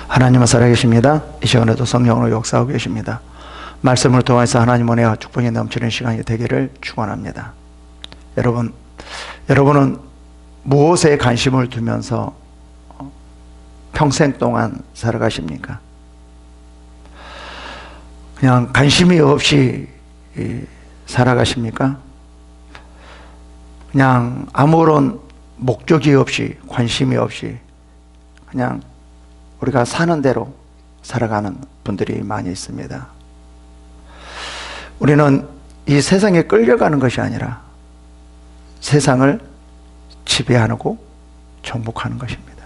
하나님은 살아계십니다. 이 시간에도 성령으로 역사하고 계십니다. 말씀을 통해서 하나님 은혜와 축복이 넘치는 시간이 되기를 축원합니다. 여러분은 무엇에 관심을 두면서 평생 동안 살아가십니까? 그냥 관심이 없이 살아가십니까? 그냥 아무런 목적이 없이, 관심이 없이 그냥 우리가 사는 대로 살아가는 분들이 많이 있습니다. 우리는 이 세상에 끌려가는 것이 아니라 세상을 지배하고 정복하는 것입니다.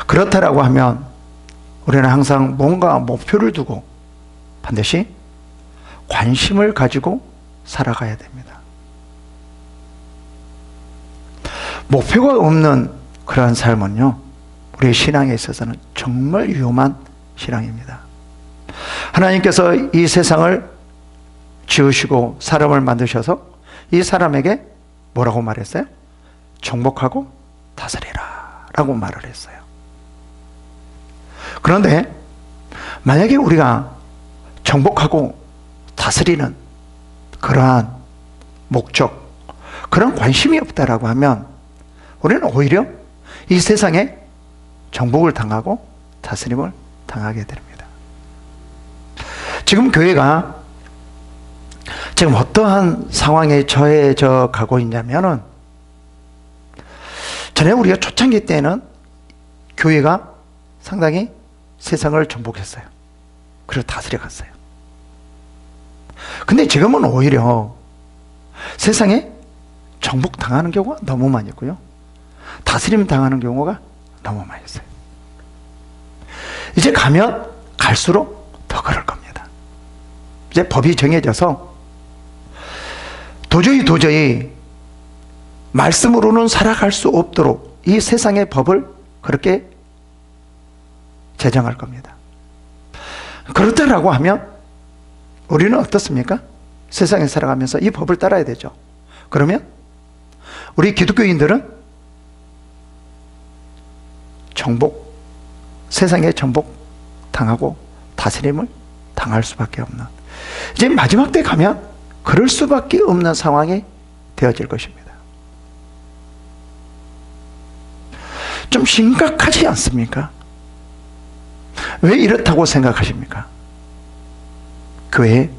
그렇다라고 하면 우리는 항상 뭔가 목표를 두고 반드시 관심을 가지고 살아가야 됩니다. 목표가 없는 그러한 삶은요, 우리의 신앙에 있어서는 정말 위험한 신앙입니다. 하나님께서 이 세상을 지으시고 사람을 만드셔서 이 사람에게 뭐라고 말했어요? 정복하고 다스리라 라고 말을 했어요. 그런데 만약에 우리가 정복하고 다스리는 그러한 목적, 그런 관심이 없다라고 하면 우리는 오히려 이 세상에 정복을 당하고 다스림을 당하게 됩니다. 지금 교회가 지금 어떠한 상황에 처해져 가고 있냐면은, 전에 우리가 초창기 때는 교회가 상당히 세상을 정복했어요. 그리고 다스려 갔어요. 근데 지금은 오히려 세상에 정복당하는 경우가 너무 많이 있고요, 다스림 당하는 경우가 너무 많이 있어요. 이제 가면 갈수록 더 그럴 겁니다. 이제 법이 정해져서 도저히 말씀으로는 살아갈 수 없도록 이 세상의 법을 그렇게 제정할 겁니다. 그렇다라고 하면 우리는 어떻습니까? 세상에 살아가면서 이 법을 따라야 되죠. 그러면 우리 기독교인들은 세상에 정복 당하고 다스림을 당할 수밖에 없는, 이제 마지막 때 가면 그럴 수밖에 없는 상황이 되어질 것입니다. 좀 심각하지 않습니까? 왜 이렇다고 생각하십니까? 교회에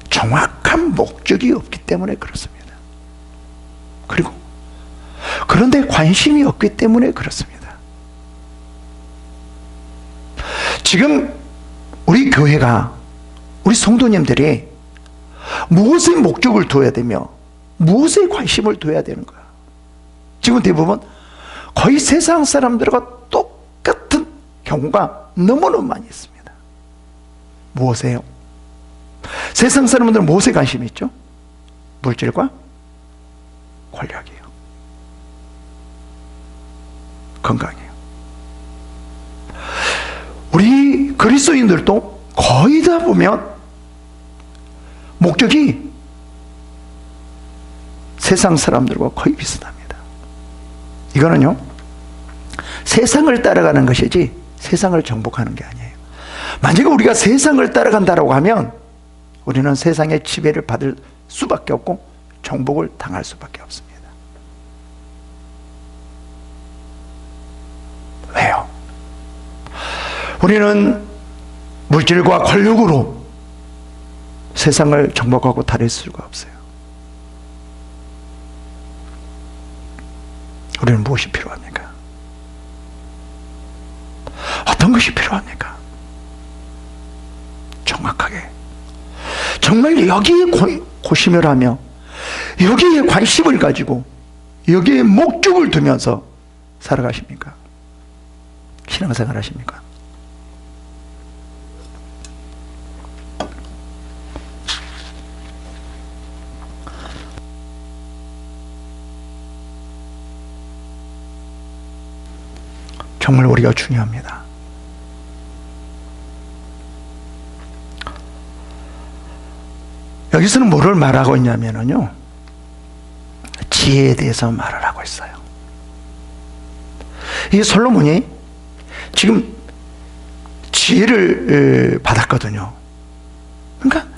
정확한 목적이 없기 때문에 그렇습니다. 그런데 관심이 없기 때문에 그렇습니다. 지금 우리 교회가, 우리 성도님들이 무엇에 목적을 둬야 되며 무엇에 관심을 둬야 되는 거야? 지금 대부분 거의 세상 사람들과 똑같은 경우가 너무너무 많이 있습니다. 무엇에요? 세상 사람들은 무엇에 관심이 있죠? 물질과 권력이에요. 건강이에요. 우리 그리스도인들도 거의 다 보면 목적이 세상 사람들과 거의 비슷합니다. 이거는요, 세상을 따라가는 것이지 세상을 정복하는 게 아니에요. 만약에 우리가 세상을 따라간다고 하면 우리는 세상의 지배를 받을 수밖에 없고 정복을 당할 수밖에 없습니다. 왜요? 우리는 물질과 권력으로 세상을 정복하고 다닐 수가 없어요. 우리는 무엇이 필요합니까? 어떤 것이 필요합니까? 정확하게 정말 여기에 고심을 하며 여기에 관심을 가지고 여기에 목적을 두면서 살아가십니까? 신앙생활 하십니까? 정말 우리가 중요합니다. 여기서는 뭐를 말하고 있냐면요, 지혜에 대해서 말을 하고 있어요. 이 솔로몬이 지금 지혜를 받았거든요. 그러니까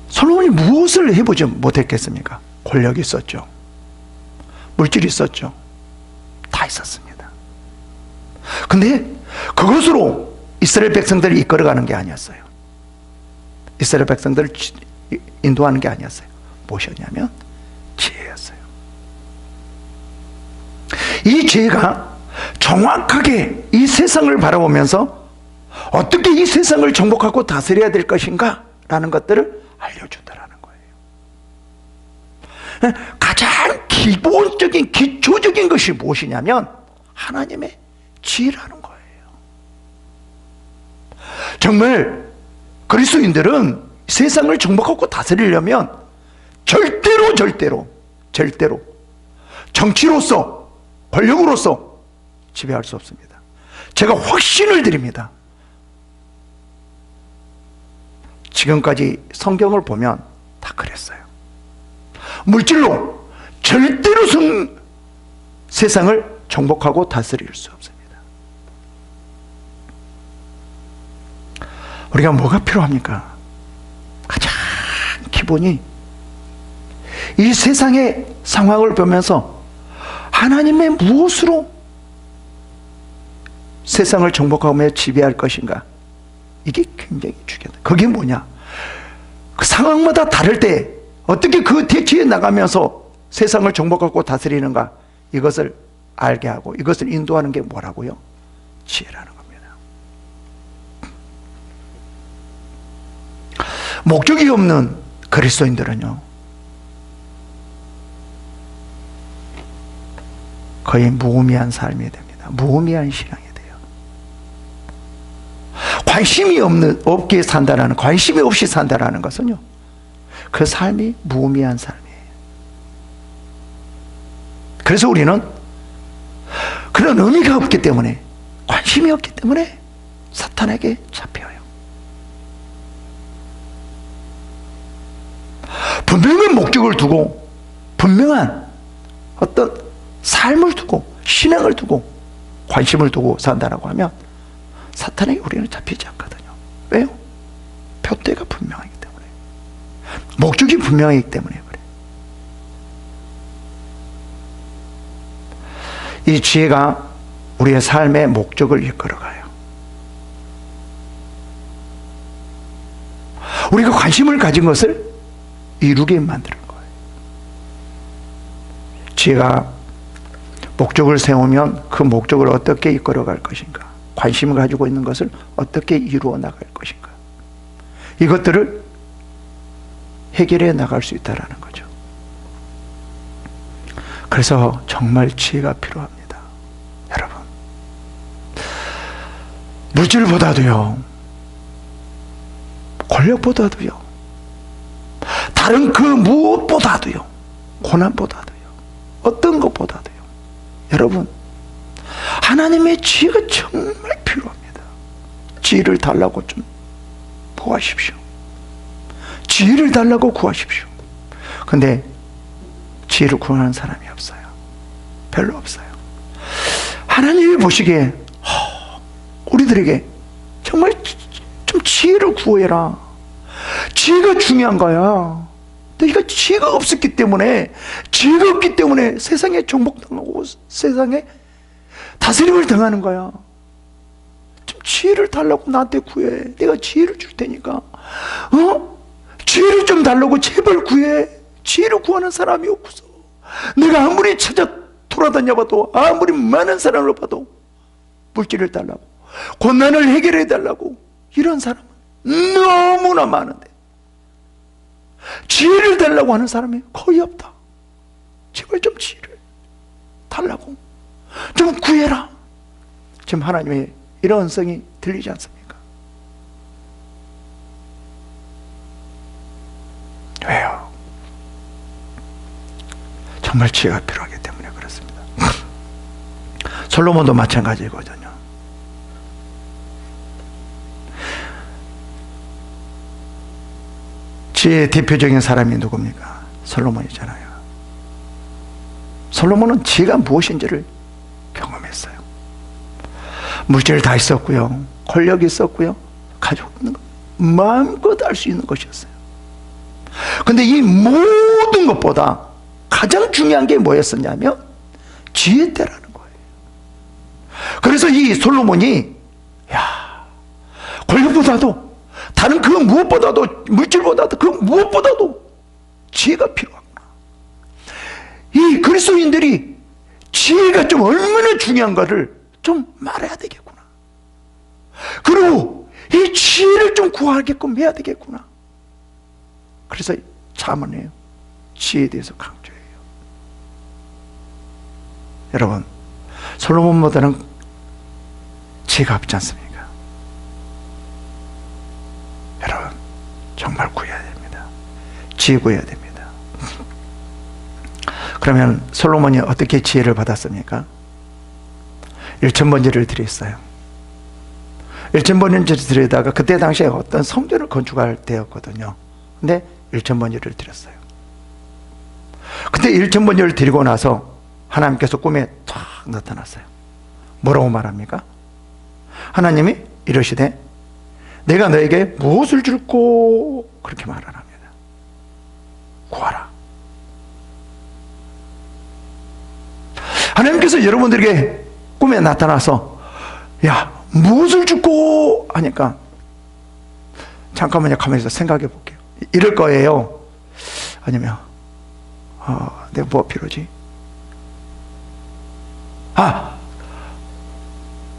솔로몬이 무엇을 해보지 못했겠습니까? 권력이 있었죠. 물질이 있었죠. 다 있었습니다. 근데 그것으로 이스라엘 백성들을 이끌어가는 게 아니었어요. 이스라엘 백성들을 인도하는 게 아니었어요. 무엇이었냐면 지혜였어요. 이 지혜가 정확하게 이 세상을 바라보면서 어떻게 이 세상을 정복하고 다스려야 될 것인가 라는 것들을 알려준다라는 거예요. 가장 기본적인 기초적인 것이 무엇이냐면 하나님의 지혜라는 거예요. 정말 그리스도인들은 세상을 정복하고 다스리려면 절대로 정치로서 권력으로서 지배할 수 없습니다. 제가 확신을 드립니다. 지금까지 성경을 보면 다 그랬어요. 물질로 절대로 세상을 정복하고 다스릴 수 없습니다. 우리가 뭐가 필요합니까? 가장 기본이 이 세상의 상황을 보면서 하나님의 무엇으로 세상을 정복하며 지배할 것인가? 이게 굉장히 중요하다. 그게 뭐냐? 그 상황마다 다를 때 어떻게 그 대치에 나가면서 세상을 정복하고 다스리는가? 이것을 알게 하고 이것을 인도하는 게 뭐라고요? 지혜라는 겁니다. 목적이 없는 그리스도인들은요, 거의 무의미한 삶이 됩니다. 무의미한 신앙이 돼요. 관심이 없게 산다라는, 관심이 없이 산다라는 것은요, 그 삶이 무의미한 삶이에요. 그래서 우리는 그런 의미가 없기 때문에, 관심이 없기 때문에 사탄에게 잡혀요. 분명한 목적을 두고, 분명한 어떤 삶을 두고, 신앙을 두고, 관심을 두고 산다라고 하면 사탄에게 우리는 잡히지 않거든요. 왜요? 표대가 분명하기 때문에, 목적이 분명하기 때문에 그래요. 이 지혜가 우리의 삶의 목적을 이끌어가요. 우리가 관심을 가진 것을 이루게 만드는 거예요. 지혜가 목적을 세우면 그 목적을 어떻게 이끌어갈 것인가, 관심을 가지고 있는 것을 어떻게 이루어 나갈 것인가, 이것들을 해결해 나갈 수 있다는 거죠. 그래서 정말 지혜가 필요합니다. 여러분, 물질보다도요, 권력보다도요, 다른 그 무엇보다도요, 고난보다도요, 어떤 것보다도요, 여러분, 하나님의 지혜가 정말 필요합니다. 지혜를 달라고 좀 구하십시오. 지혜를 달라고 구하십시오. 근데 지혜를 구하는 사람이 없어요. 별로 없어요. 하나님이 보시기에 우리들에게 정말 좀 지혜를 구해라. 지혜가 중요한 거야. 너희가 지혜가 없기 때문에 세상에 정복당하고 세상에 다스림을 당하는 거야. 좀 지혜를 달라고 나한테 구해. 내가 지혜를 줄 테니까. 지혜를 좀 달라고 제발 구해. 지혜를 구하는 사람이 없어. 내가 아무리 찾아 돌아다녀 봐도, 아무리 많은 사람을 봐도 물질을 달라고, 고난을 해결해 달라고, 이런 사람은 너무나 많은데 지혜를 달라고 하는 사람이 거의 없다. 제발 좀 지혜를 달라고 좀 구해라. 지금 하나님의 이런 음성이 들리지 않습니까? 왜요? 정말 지혜가 필요하기 때문에 그렇습니다. 솔로몬도 마찬가지거든요. 지혜의 대표적인 사람이 누굽니까? 솔로몬이잖아요. 솔로몬은 지혜가 무엇인지를 경험했어요. 물질 다 있었고요, 권력이 있었고요, 가지고 있는 거 마음껏 할 수 있는 것이었어요. 근데 이 모든 것보다 가장 중요한 게 뭐였었냐면 지혜때라는 거예요. 그래서 이 솔로몬이 권력보다도 다른 그 무엇보다도, 물질보다도 그 무엇보다도 지혜가 필요하구나. 이 그리스도인들이 지혜가 좀 얼마나 중요한가를 좀 말해야 되겠구나. 그리고 이 지혜를 좀 구하게끔 해야 되겠구나. 그래서 자문해요. 지혜에 대해서 강조해요. 여러분, 솔로몬보다는 지혜가 없지 않습니까? 여러분, 정말 구해야 됩니다. 지혜 구해야 됩니다. 그러면 솔로몬이 어떻게 지혜를 받았습니까? 1,000번제를 드렸어요. 1,000번제를 드리다가 그때 당시에 어떤 성전을 건축할 때였거든요. 근데 1,000번제를 드렸어요. 근데 1,000번제를 드리고 나서 하나님께서 꿈에 탁 나타났어요. 뭐라고 말합니까? 하나님이 이러시되 내가 너에게 무엇을 줄고, 그렇게 말을 합니다. 구하라. 하나님께서 여러분들에게 꿈에 나타나서 야, 무엇을 줄고 하니까 잠깐만요, 가만히 있어 생각해 볼게요. 이럴 거예요. 아니면 내가 뭐 필요지?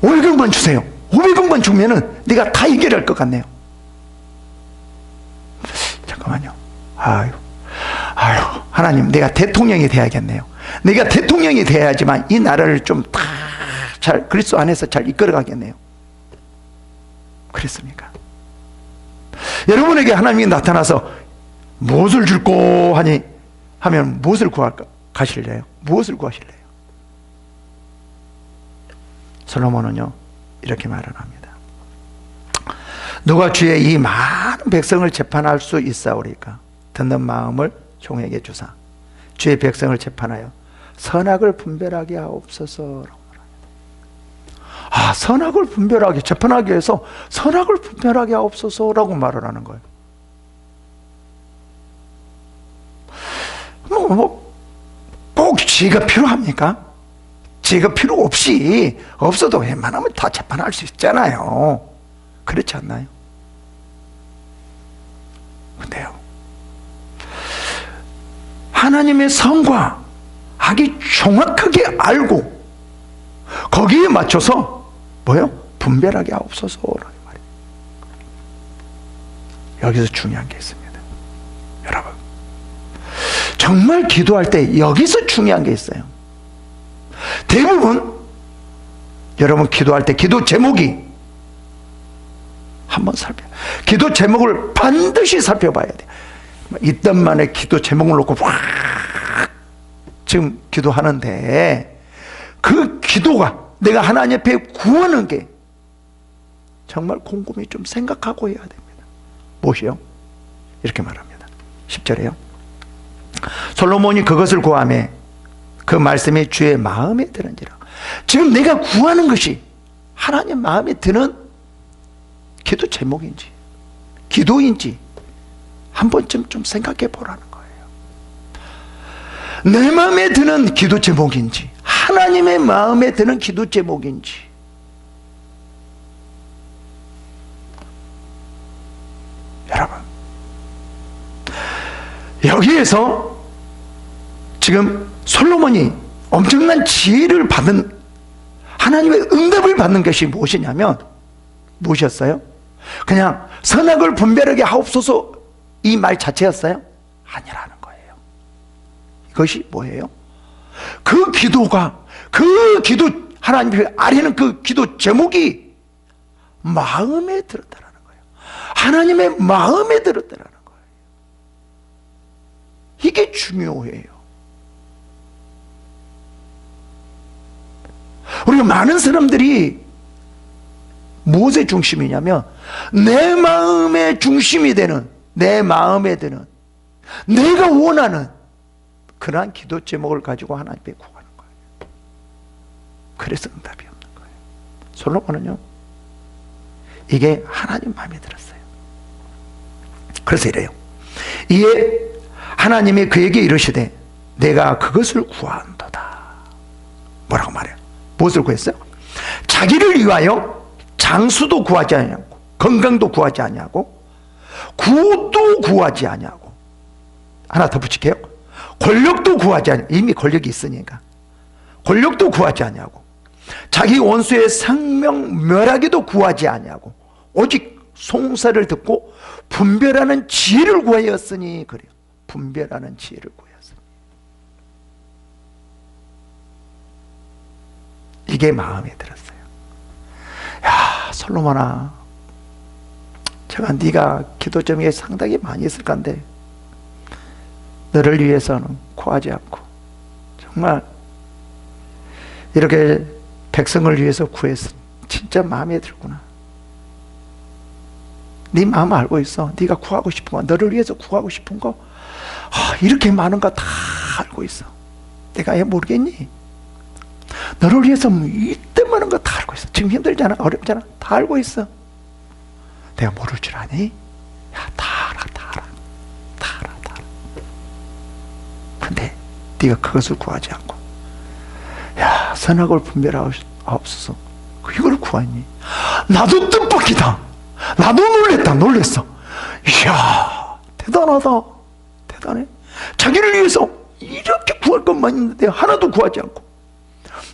500원만 주세요. 500원만 주면은 내가 다 해결할 것 같네요. 잠깐만요. 아유, 하나님, 내가 대통령이 돼야겠네요. 내가 대통령이 돼야지만 이 나라를 좀 다 잘 그리스도 안에서 잘 이끌어가겠네요. 그랬습니까? 여러분에게 하나님이 나타나서 무엇을 줄고 하면 무엇을 가실래요? 무엇을 구하실래요? 솔로몬은요 이렇게 말을 합니다. 누가 주의 이 많은 백성을 재판할 수 있사오리까? 듣는 마음을 종에게 주사 주의 백성을 재판하여 선악을 분별하게 하옵소서라고. 선악을 분별하게, 재판하기 위해서 선악을 분별하게 하옵소서라고 말을 하는 거예요. 꼭 지혜가 필요합니까? 지혜가 필요 없어도 웬만하면 다 재판할 수 있잖아요. 그렇지 않나요? 근데요, 하나님의 선과 악이 정확하게 알고 거기에 맞춰서 분별하게 하옵소서라는 말이에요. 여기서 중요한 게 있습니다. 여러분, 정말 기도할 때 여기서 중요한 게 있어요. 대부분 여러분 기도할 때 기도 제목이 한번 기도 제목을 반드시 살펴봐야 돼요. 있던 만에 기도 제목을 놓고 지금 기도하는데 그 기도가 내가 하나님 앞에 구하는 게 정말 곰곰이 좀 생각하고 해야 됩니다. 무엇이요? 이렇게 말합니다. 10절에요. 솔로몬이 그것을 구하매 그 말씀이 주의 마음에 드는지라. 지금 내가 구하는 것이 하나님 마음에 드는 기도 제목인지 기도인지 한 번쯤 좀 생각해 보라는 거예요. 내 마음에 드는 기도 제목인지 하나님의 마음에 드는 기도 제목인지. 여러분, 여기에서 지금 솔로몬이 엄청난 지혜를 받은, 하나님의 응답을 받는 것이 무엇이냐면 무엇이었어요? 그냥 선악을 분별하게 하옵소서 이 말 자체였어요? 아니라는 거예요. 이것이 뭐예요? 그 기도가, 하나님 아래는 그 기도 제목이 마음에 들었다라는 거예요. 하나님의 마음에 들었다라는 거예요. 이게 중요해요. 우리가 많은 사람들이 무엇의 중심이냐면 내 마음의 중심이 되는, 내 마음에 드는, 내가 원하는 그러한 기도 제목을 가지고 하나님 앞에 구하는 거예요. 그래서 응답이 없는 거예요. 솔로몬은요, 이게 하나님 마음에 들었어요. 그래서 이래요. 이에 하나님이 그에게 이르시되 내가 그것을 구한도다. 뭐라고 말해요? 무엇을 구했어요? 자기를 위하여 장수도 구하지 아니하고, 건강도 구하지 아니하고, 구도 구하지 아니하고, 하나 더 붙일게요. 권력도 구하지 아니하고, 이미 권력이 있으니까 권력도 구하지 아니하고, 자기 원수의 생명 멸하기도 구하지 아니하고, 오직 송사를 듣고 분별하는 지혜를 구하였으니. 그래요. 분별하는 지혜를 구하였으니. 이게 마음에 들었어요. 야, 솔로몬아, 제가 네가 기도 점이 상당히 많이 있을 건데 너를 위해서는 구하지 않고 정말 이렇게 백성을 위해서 구했어. 진짜 마음에 들구나. 네 마음 알고 있어. 네가 구하고 싶은 거, 너를 위해서 구하고 싶은 거, 이렇게 많은 거 다 알고 있어. 내가 왜 모르겠니? 너를 위해서 이때 많은 거 다 알고 있어. 지금 힘들잖아, 어렵잖아, 다 알고 있어. 내가 모를 줄 아니? 야, 다 알아, 다 알아, 다 알아, 다 알아. 근데 네가 그것을 구하지 않고, 야, 선악을 분별하옵소서, 이걸 구하니? 나도 뜻밖이다. 나도 놀랬어. 이야, 대단하다. 대단해. 자기를 위해서 이렇게 구할 것만 있는데 하나도 구하지 않고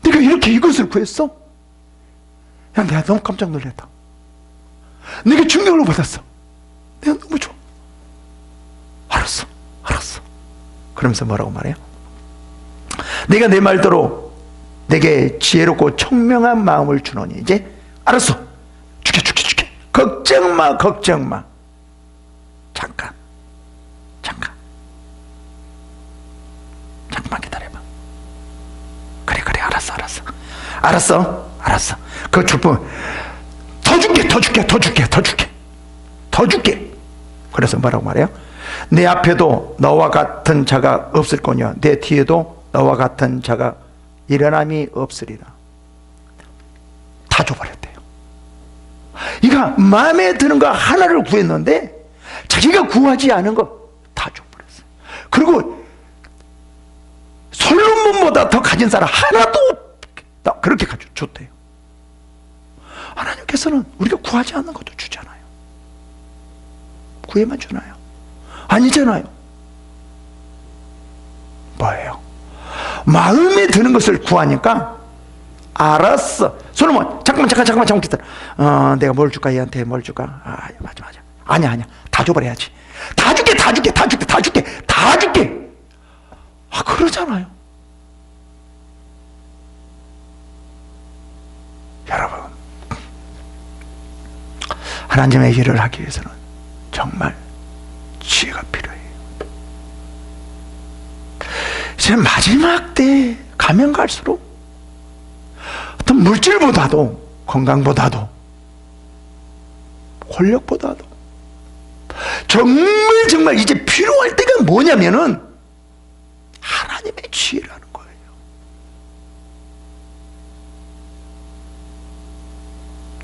네가 이렇게 이것을 구했어? 야, 내가 너무 깜짝 놀랐다. 내가 충격을 받았어. 내가 너무 좋아. 알았어. 그러면서 뭐라고 말해요? 내가 내 말대로 내게 지혜롭고 총명한 마음을 주노니 이제 알았어. 줄게. 걱정 마. 잠깐만 기다려봐. 그래, 알았어. 그거 줄 뻔. 더 줄게. 그래서 뭐라고 말해요? 내 앞에도 너와 같은 자가 없을 거냐, 내 뒤에도 너와 같은 자가 일어남이 없으리라. 다 줘버렸대요. 이가 마음에 드는 거 하나를 구했는데 자기가 구하지 않은 거 다 줘버렸어요. 그리고 솔로몬보다 더 가진 사람 하나도 없다. 그렇게 줬대요. 하나님께서는 우리가 구하지 않는 것도 주잖아요. 구해만 주나요? 아니잖아요. 뭐예요? 마음에 드는 것을 구하니까 알았어. 솔로몬, 잠깐만 기다려. 내가 뭘 줄까? 얘한테 뭘 줄까? 맞아. 아니야. 다 줘버려야지. 다 줄게. 그러잖아요. 여러분, 하나님의 일을 하기 위해서는 정말 지혜가 필요해요. 이제 마지막 때 가면 갈수록 어떤 물질보다도, 건강보다도, 권력보다도 정말 이제 필요할 때가 뭐냐면은 하나님의 지혜라는 거예요.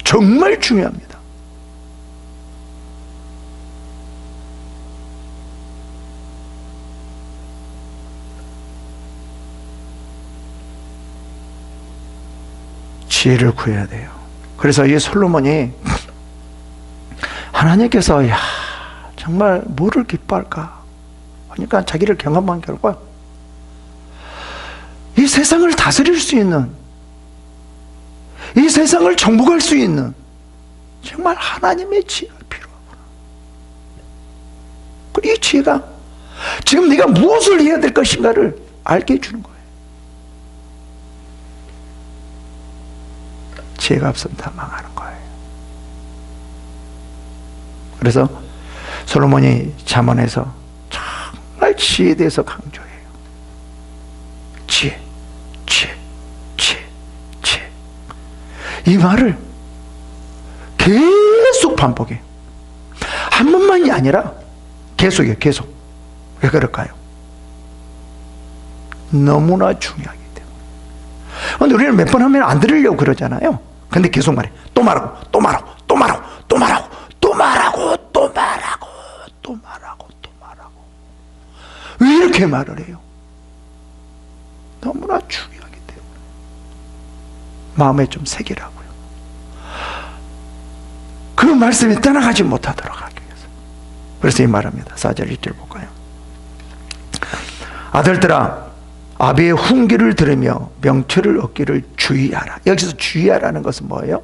정말 중요합니다. 지혜를 구해야 돼요. 그래서 이 솔로몬이 하나님께서 정말 뭐를 기뻐할까? 그러니까 자기를 경험한 결과 이 세상을 다스릴 수 있는, 이 세상을 정복할 수 있는 정말 하나님의 지혜가 필요하구나. 그리고 이 지혜가 지금 네가 무엇을 해야 될 것인가를 알게 해주는 거예요. 지혜가 없으면 다 망하는 거예요. 그래서 솔로몬이 잠언에서 정말 지혜에 대해서 강조해요. 지혜. 이 말을 계속 반복해. 한 번만이 아니라 계속이에요. 계속. 왜 그럴까요? 너무나 중요하기 때문에. 근데 우리는 몇 번 하면 안 들으려고 그러잖아요. 근데 계속 말해. 또 말하고, 또 말하고, 또 말하고, 또 말하고, 또 말하고, 또 말하고, 또 말하고, 또 말하고. 왜 이렇게 말을 해요? 너무나 중요하기 때문에. 마음에 좀 새기라고요. 그 말씀이 떠나가지 못하도록 하기 위해서. 그래서 이 말합니다. 4절 1절 볼까요? 아들들아, 아비의 훈계를 들으며 명철을 얻기를 주의하라. 여기서 주의하라는 것은 뭐예요?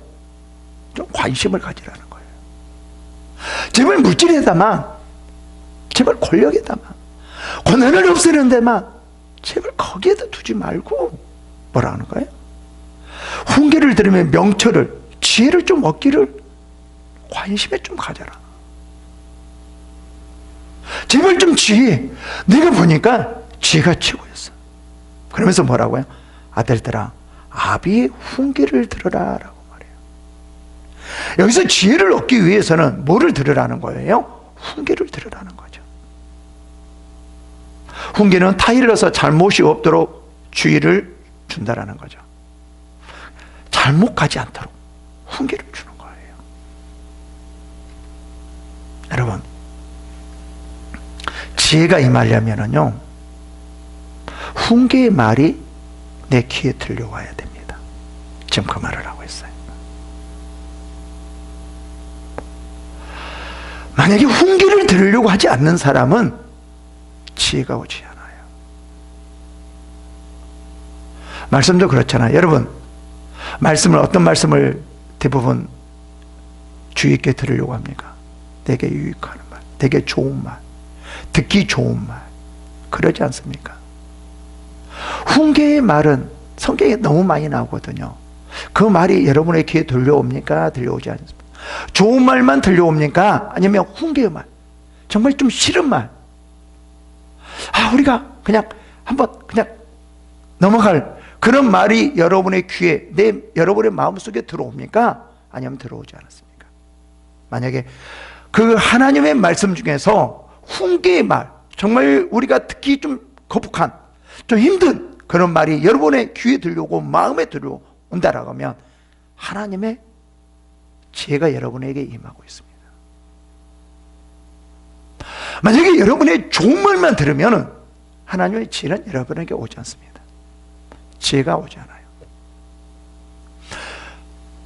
좀 관심을 가지라는 거예요. 제발 물질에다만, 제발 권력에다만, 고난을 없애는 데만, 제발 거기에다 두지 말고 뭐라 하는 거예요? 훈계를 들으며 명철을, 지혜를 좀 얻기를 관심에 좀 가져라. 제발 좀 지혜. 내가 보니까 지혜가 최고였어. 그러면서 뭐라고요? 아들들아, 아비의 훈계를 들으라 라고 말해요. 여기서 지혜를 얻기 위해서는 뭐를 들으라는 거예요? 훈계를 들으라는 거죠. 훈계는 타일러서 잘못이 없도록 주의를 준다라는 거죠. 잘못 가지 않도록 훈계를 주는 거예요. 여러분, 지혜가 임하려면은요, 훈계의 말이 내 귀에 들려와야 됩니다. 지금 그 말을 하고 있어요. 만약에 훈계를 들으려고 하지 않는 사람은 지혜가 오지 않아요. 말씀도 그렇잖아요. 여러분, 어떤 말씀을 대부분 주의 있게 들으려고 합니까? 되게 유익하는 말, 되게 좋은 말, 듣기 좋은 말, 그러지 않습니까? 훈계의 말은 성경에 너무 많이 나오거든요. 그 말이 여러분의 귀에 들려옵니까? 들려오지 않습니까? 좋은 말만 들려옵니까? 아니면 훈계의 말, 정말 좀 싫은 말, 우리가 그냥 한번 그냥 넘어갈 그런 말이 여러분의 귀에, 여러분의 마음속에 들어옵니까? 아니면 들어오지 않았습니까? 만약에 그 하나님의 말씀 중에서 훈계의 말, 정말 우리가 듣기 좀 거북한, 좀 힘든 그런 말이 여러분의 귀에 들려오고 마음에 들려온다라고 하면 하나님의 지혜가 여러분에게 임하고 있습니다. 만약에 여러분의 좋은 말만 들으면 하나님의 지혜는 여러분에게 오지 않습니다. 지혜가 오지 않아요.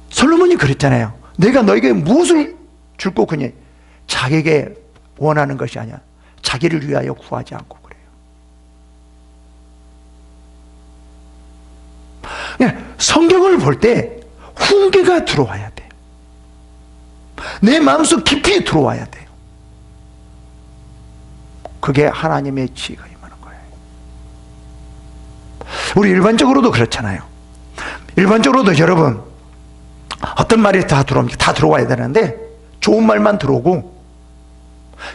솔로몬이 그랬잖아요. 내가 너에게 무엇을 줄 거니? 자기에게 원하는 것이 아니야. 자기를 위하여 구하지 않고 그래요. 성경을 볼 때 훈계가 들어와야 돼. 내 마음속 깊이 들어와야 돼요. 그게 하나님의 지혜가 임하는 거예요. 우리 일반적으로도 그렇잖아요. 일반적으로도 여러분, 어떤 말이 다 들어옵니까? 다 들어와야 되는데 좋은 말만 들어오고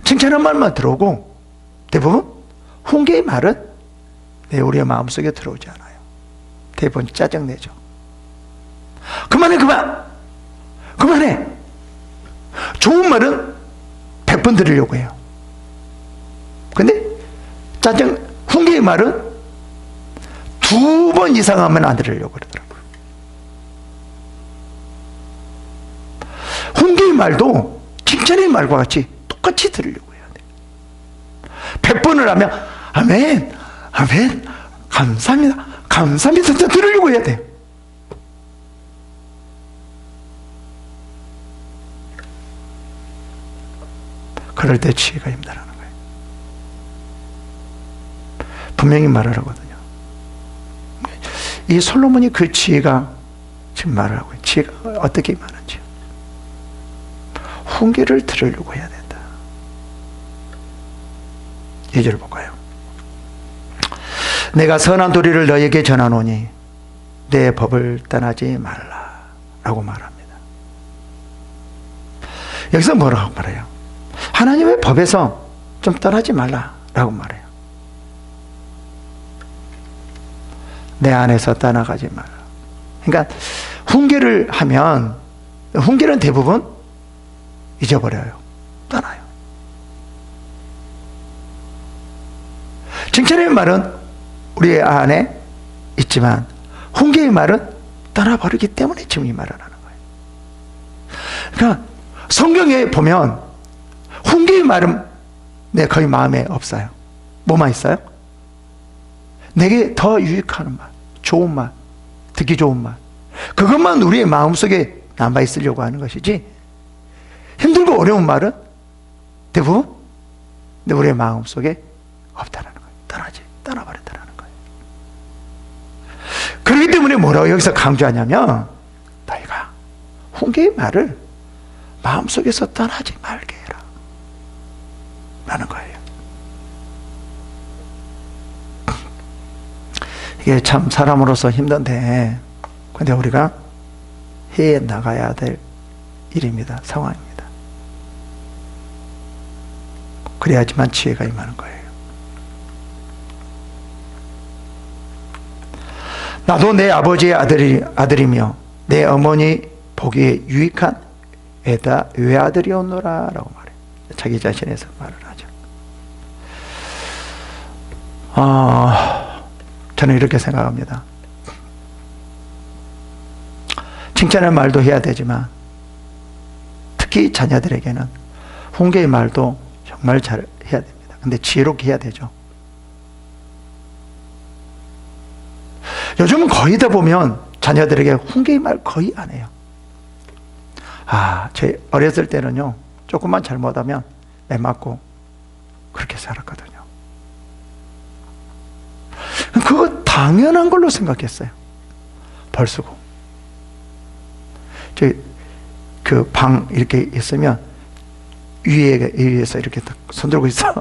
칭찬한 말만 들어오고 대부분 훈계의 말은 우리의 마음속에 들어오지 않아요. 대부분 짜증내죠. 그만해. 좋은 말은 100번 들으려고 해요. 근데 훈계의 말은 2번 이상 하면 안 들으려고 그러더라고요. 훈계의 말도 칭찬의 말과 같이 똑같이 들으려고 해야 돼요. 100번을 하면 아멘, 감사합니다 들으려고 해야 돼요. 그럴 때 지혜가 임다라는 거예요. 분명히 말을 하거든요. 이 솔로몬이 그 지혜가 지금 말을 하고 있어요. 지혜가 어떻게 임하는지. 훈계를 들으려고 해야 된다. 2절 볼까요? 내가 선한 도리를 너에게 전하노니 내 법을 떠나지 말라 라고 말합니다. 여기서 뭐라고 말해요? 하나님의 법에서 좀 떠나지 말라 라고 말해요. 내 안에서 떠나가지 말라. 그러니까 훈계를 하면, 훈계는 대부분 잊어버려요. 떠나요. 칭찬의 말은 우리 안에 있지만 훈계의 말은 떠나버리기 때문에 지금 이 말을 하는 거예요. 그러니까 성경에 보면 훈계의 말은 거의 마음에 없어요. 뭐만 있어요? 내게 더 유익하는 말, 좋은 말, 듣기 좋은 말, 그것만 우리의 마음속에 남아 있으려고 하는 것이지, 힘들고 어려운 말은 대부분 우리의 마음속에 없다라는 거예요. 떠나버렸다라는 거예요. 그렇기 때문에 뭐라고 여기서 강조하냐면, 너희가 훈계의 말을 마음속에서 떠나지 말게 해라 라는 거예요. 이게 참 사람으로서 힘든데, 근데 우리가 해 나가야 될 일입니다. 상황입니다. 그래야지만 지혜가 임하는 거예요. 나도 내 아버지의 아들이며 내 어머니 보기에 유익한 외아들이었노라 라고 말해요. 자기 자신에서 말을 하죠. 저는 이렇게 생각합니다. 칭찬의 말도 해야 되지만 특히 자녀들에게는 훈계의 말도 정말 잘 해야 됩니다. 근데 지혜롭게 해야 되죠. 요즘은 거의 다 보면 자녀들에게 훈계의 말 거의 안 해요. 제 어렸을 때는요, 조금만 잘못하면 매 맞고 그렇게 살았거든요. 그거 당연한 걸로 생각했어요. 벌쓰고. 그 방 이렇게 있으면 위에서 이렇게 손 들고 있어.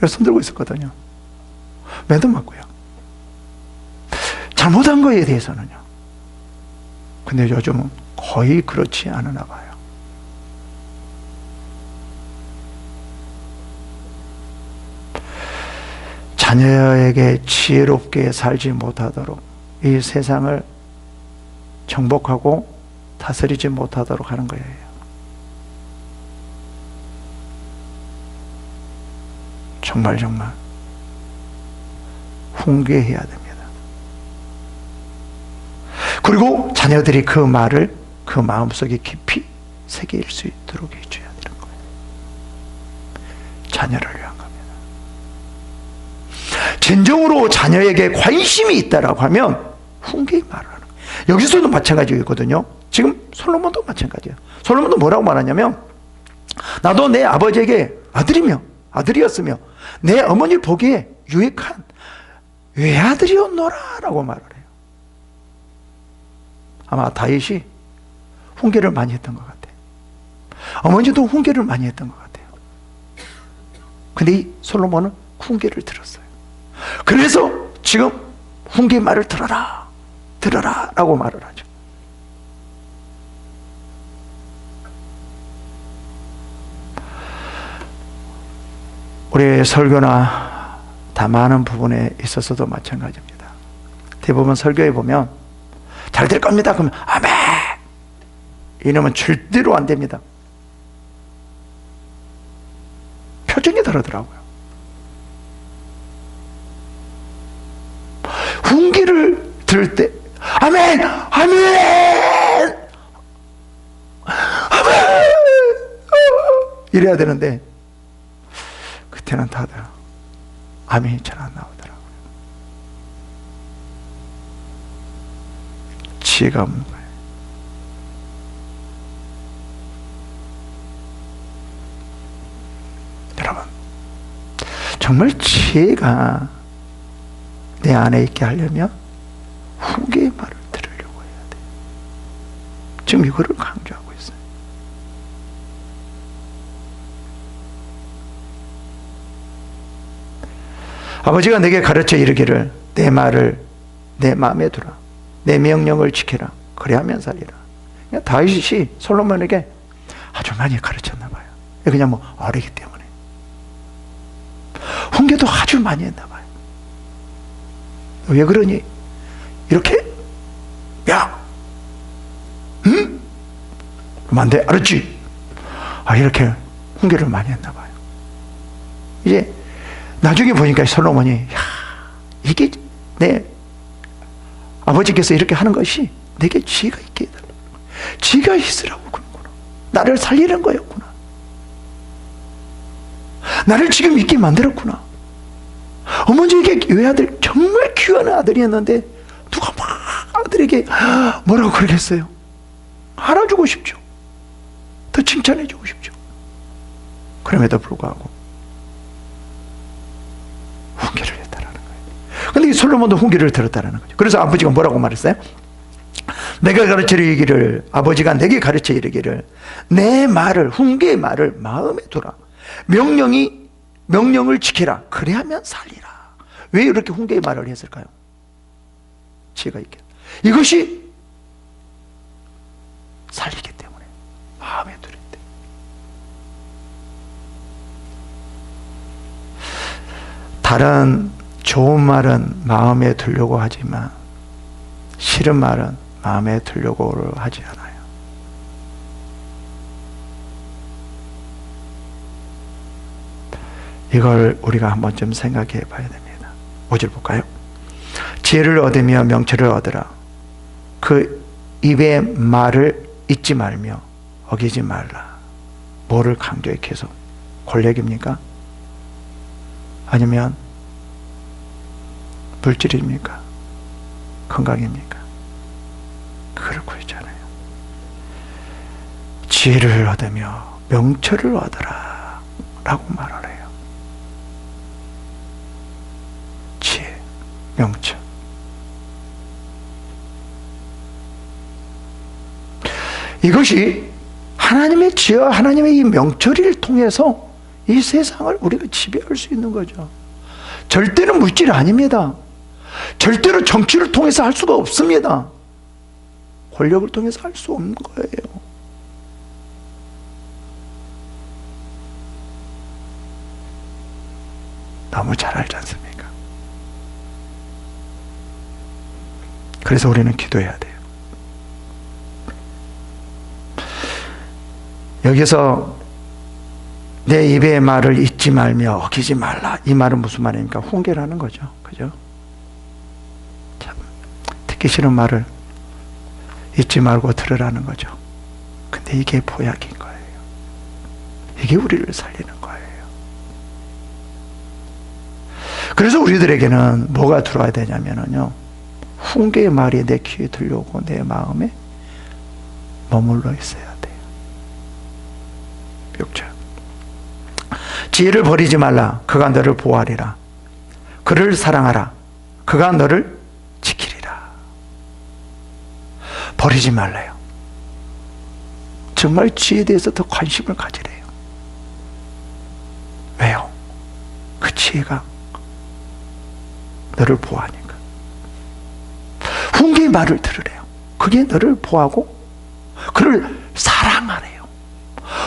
손 들고 있었거든요. 매도 맞고요. 잘못한 거에 대해서는요. 근데 요즘은 거의 그렇지 않으나 봐요. 자녀에게 지혜롭게 살지 못하도록, 이 세상을 정복하고 다스리지 못하도록 하는 거예요. 정말 훈계해야 됩니다. 그리고 자녀들이 그 말을 그 마음속에 깊이 새길 수 있도록 해줘야 되는 거예요. 자녀를 위한 겁니다. 진정으로 자녀에게 관심이 있다라고 하면 훈계의 말을 하는 거예요. 여기서도 마찬가지거든요. 지금 솔로몬도 마찬가지예요. 솔로몬도 뭐라고 말하냐면, 나도 내 아버지에게 아들이었으며 내 어머니 보기에 유익한 외아들이었노라 라고 말을 해요. 아마 다윗이 훈계를 많이 했던 것 같아요. 어머니도 훈계를 많이 했던 것 같아요. 근데 이 솔로몬은 훈계를 들었어요. 그래서 지금 훈계의 말을 들어라 라고 말을 하죠. 우리의 설교나 다 많은 부분에 있어서도 마찬가지입니다. 대부분 설교에 보면 잘 될 겁니다. 그러면 아멘! 이놈은 절대로 안 됩니다. 표정이 다르더라고요. 훈계를 들을 때 아멘! 아멘! 아멘! 이래야 되는데 그때는 다들 아멘이 잘 안 나오더라고요. 지혜가 없는 거예요. 여러분, 정말 지혜가 내 안에 있게 하려면 훈계의 말을 들으려고 해야 돼요. 지금 이거를 강조하고 있어요. 아버지가 내게 가르쳐 이르기를 내 말을 내 마음에 두라. 내 명령을 지켜라. 그래야만 살리라. 그러니까 다윗이 솔로몬에게 아주 많이 가르쳤나 봐요. 그냥 뭐 어리기 때문에. 훈계도 아주 많이 했나 봐요. 왜 그러니? 이렇게 야! 응? 그러면 안 돼. 알았지? 이렇게 훈계를 많이 했나 봐요. 이제 나중에 보니까 솔로몬이 이게 내 아버지께서 이렇게 하는 것이 내게 지혜가 있게 해달라. 지혜가 있으라고 그러는구나. 나를 살리는 거였구나. 나를 지금 있게 만들었구나. 어머니에게 외아들, 정말 귀한 아들이었는데 누가 막 아들에게 뭐라고 그러겠어요? 알아주고 싶죠. 더 칭찬해주고 싶죠. 그럼에도 불구하고 훈계를 했다라는 거예요. 근데 이 솔로몬도 훈계를 들었다라는 거죠. 그래서 아버지가 뭐라고 말했어요? 내가 가르쳐 이르기를, 아버지가 내게 가르쳐 이르기를, 내 말을, 훈계의 말을 마음에 두라. 명령을 지키라. 그래야면 살리라. 왜 이렇게 훈계의 말을 했을까요? 지혜가 있게. 이것이 살리기 때문에 마음에 두랬대. 다른 좋은 말은 마음에 두려고 하지만 싫은 말은 마음에 두려고 하지 않아요. 이걸 우리가 한번 좀 생각해 봐야 됩니다. 5절 볼까요? 지혜를 얻으며 명철을 얻으라. 그 입의 말을 잊지 말며 어기지 말라. 뭐를 강조해 계속? 권력입니까? 아니면 물질입니까? 건강입니까? 그걸 구했잖아요. 지혜를 얻으며 명철을 얻으라 라고 말을 해요. 지혜, 명철. 이것이 하나님의 지혜와 하나님의 이 명철을 통해서 이 세상을 우리가 지배할 수 있는 거죠. 절대로 물질이 아닙니다. 절대로 정치를 통해서 할 수가 없습니다. 권력을 통해서 할 수 없는 거예요. 너무 잘 알지 않습니까? 그래서 우리는 기도해야 돼요. 여기서 내 입의 말을 잊지 말며 어기지 말라. 이 말은 무슨 말입니까? 훈계라는 거죠. 그죠? 참, 듣기 싫은 말을 잊지 말고 들으라는 거죠. 근데 이게 보약인 거예요. 이게 우리를 살리는 거예요. 그래서 우리들에게는 뭐가 들어와야 되냐면요. 훈계의 말이 내 귀에 들려오고 내 마음에 머물러 있어야 돼요. 6절. 지혜를 버리지 말라. 그가 너를 보호하리라. 그를 사랑하라. 그가 너를 지키리라. 버리지 말래요. 정말 지혜에 대해서 더 관심을 가지래요. 왜요? 그 지혜가 너를 보호하니까. 훈계의 말을 들으래요. 그게 너를 보호하고 그를 사랑하래요.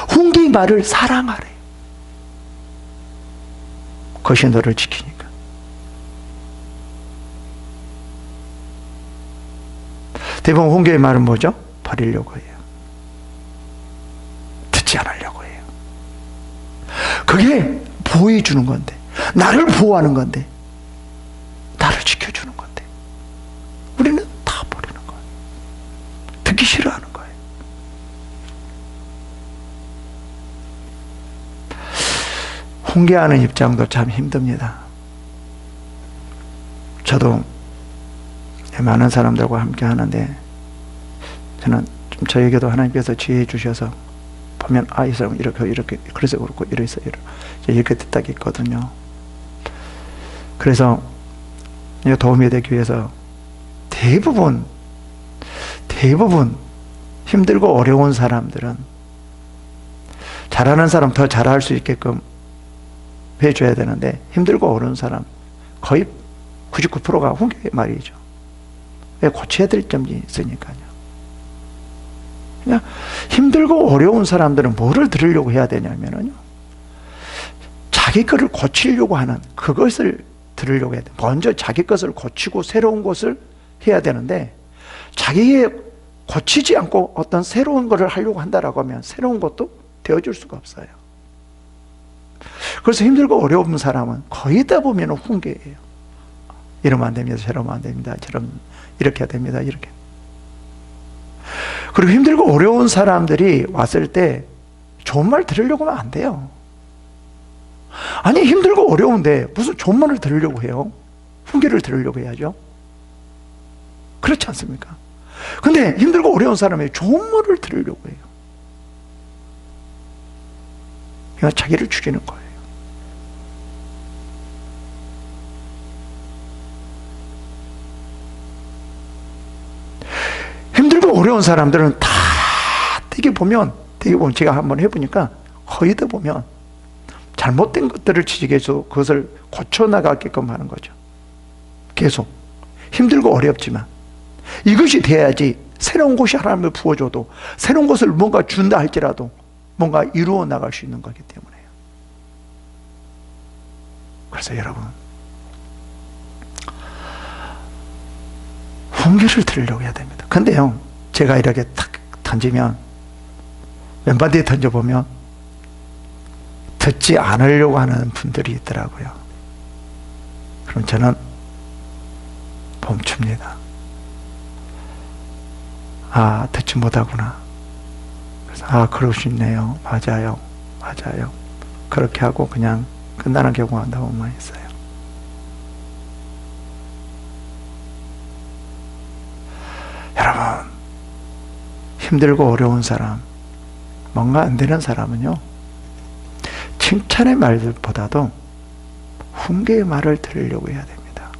훈계의 말을 사랑하래요. 그것이 너를 지키니까. 대부분 훈계의 말은 뭐죠? 버리려고 해요. 듣지 않으려고 해요. 그게 보호해 주는 건데, 나를 보호하는 건데, 나를 지켜주는 건데, 우리는 다 버리는 거예요. 듣기 싫어하는 거예요. 훈계하는 입장도 참 힘듭니다. 저도 많은 사람들과 함께 하는데, 저는 좀 저에게도 하나님께서 지혜 주셔서 보면, 아, 이 사람은 이렇게 그래서 그렇고 이래서 이렇게 딱 있거든요. 그래서 도움이 되기 위해서 대부분 힘들고 어려운 사람들은 잘하는 사람 더 잘할 수 있게끔 해줘야 되는데, 힘들고 어려운 사람 거의 99%가 훈계 말이죠. 왜? 고쳐야 될 점이 있으니까요. 그냥 힘들고 어려운 사람들은 뭐를 들으려고 해야 되냐면요, 자기 것을 고치려고 하는 그것을 들으려고 해야 돼. 먼저 자기 것을 고치고 새로운 것을 해야 되는데, 자기의 고치지 않고 어떤 새로운 것을 하려고 한다라고 하면 새로운 것도 되어줄 수가 없어요. 그래서 힘들고 어려운 사람은 거의 다 보면 훈계예요. 이러면 안 됩니다. 저러면 안 됩니다. 저러면 이렇게 해야 됩니다. 이렇게. 그리고 힘들고 어려운 사람들이 왔을 때 좋은 말 들으려고 하면 안 돼요. 아니, 힘들고 어려운데 무슨 좋은 말을 들으려고 해요? 훈계를 들으려고 해야죠. 그렇지 않습니까? 근데 힘들고 어려운 사람이 좋은 말을 들으려고 해요. 그냥 자기를 죽이는 거예요. 힘들고 어려운 사람들은 다 되게 보면 제가 한번 해보니까 거의 다 보면 잘못된 것들을 지적해서 그것을 고쳐나가게끔 하는 거죠. 계속 힘들고 어렵지만 이것이 돼야지 새로운 것이 하나님을 부어줘도 새로운 것을 뭔가 준다 할지라도 뭔가 이루어 나갈 수 있는 거기 때문에요. 그래서 여러분, 훈계를 들으려고 해야 됩니다. 근데요, 제가 이렇게 탁 던지면 왼발 뒤에 던져보면 듣지 않으려고 하는 분들이 있더라고요. 그럼 저는 멈춥니다. 아, 듣지 못하구나. 그래서 그럴 수 있네요. 맞아요. 그렇게 하고 그냥 끝나는 경우가 너무 많이 있어요. 여러분, 힘들고 어려운 사람, 뭔가 안 되는 사람은요, 칭찬의 말보다도 훈계의 말을 들으려고 해야 됩니다.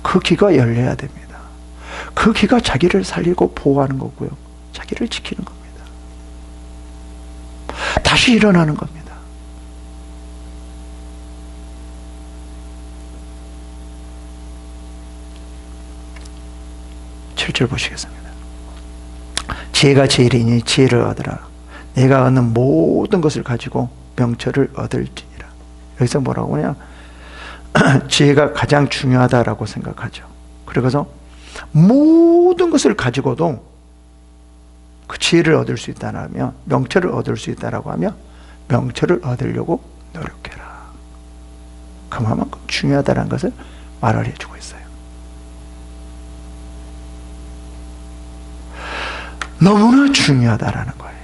그 귀가 열려야 됩니다. 그 귀가 자기를 살리고 보호하는 거고요, 자기를 지키는 겁니다. 다시 일어나는 겁니다. 칠 절 보시겠습니다. 지혜가 제일이니 지혜를 얻으라. 내가 얻는 모든 것을 가지고 명철을 얻을지니라. 여기서 뭐라고 하냐? 지혜가 가장 중요하다라고 생각하죠. 그래서 모든 것을 가지고도 그 지혜를 얻을 수 있다면, 명철을 얻을 수 있다라고 하면 명철을 얻으려고 노력해라. 그만큼 중요하다는 것을 말을 해주고 있어요. 너무나 중요하다라는 거예요.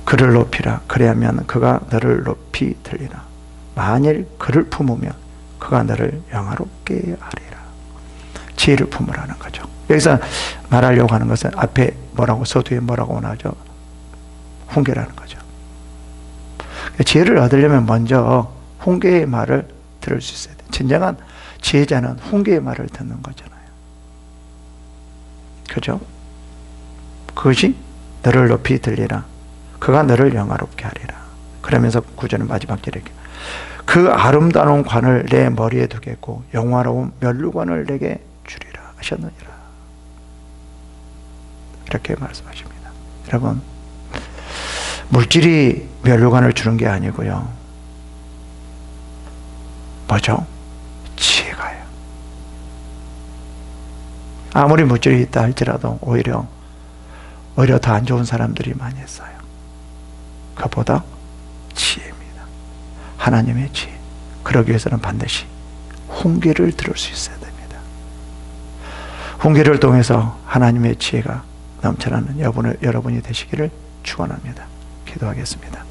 그를 높이라. 그래야면 그가 너를 높이 들리라. 만일 그를 품으면 그가 너를 영화롭게 하리라. 지혜를 품으라는 거죠. 여기서 말하려고 하는 것은 앞에 뭐라고, 서두에 뭐라고 나오죠? 훈계라는 거죠. 지혜를 얻으려면 먼저 훈계의 말을 들을 수 있어야 돼. 진정한 지혜자는 훈계의 말을 듣는 거잖아요. 그죠? 그것이 너를 높이 들리라. 그가 너를 영화롭게 하리라. 그러면서 구절의 마지막 절에 그 아름다운 관을 내 머리에 두겠고 영화로운 면류관을 내게 주리라 하셨느니라. 이렇게 말씀하십니다. 여러분, 물질이 면류관을 주는 게 아니고요, 뭐죠? 지혜가요. 아무리 물질이 있다 할지라도 오히려 더 안 좋은 사람들이 많이 있어요. 그보다 지혜입니다. 하나님의 지혜. 그러기 위해서는 반드시 훈계를 들을 수 있어야 됩니다. 훈계를 통해서 하나님의 지혜가 넘쳐나는 여러분이 되시기를 축원합니다. 기도하겠습니다.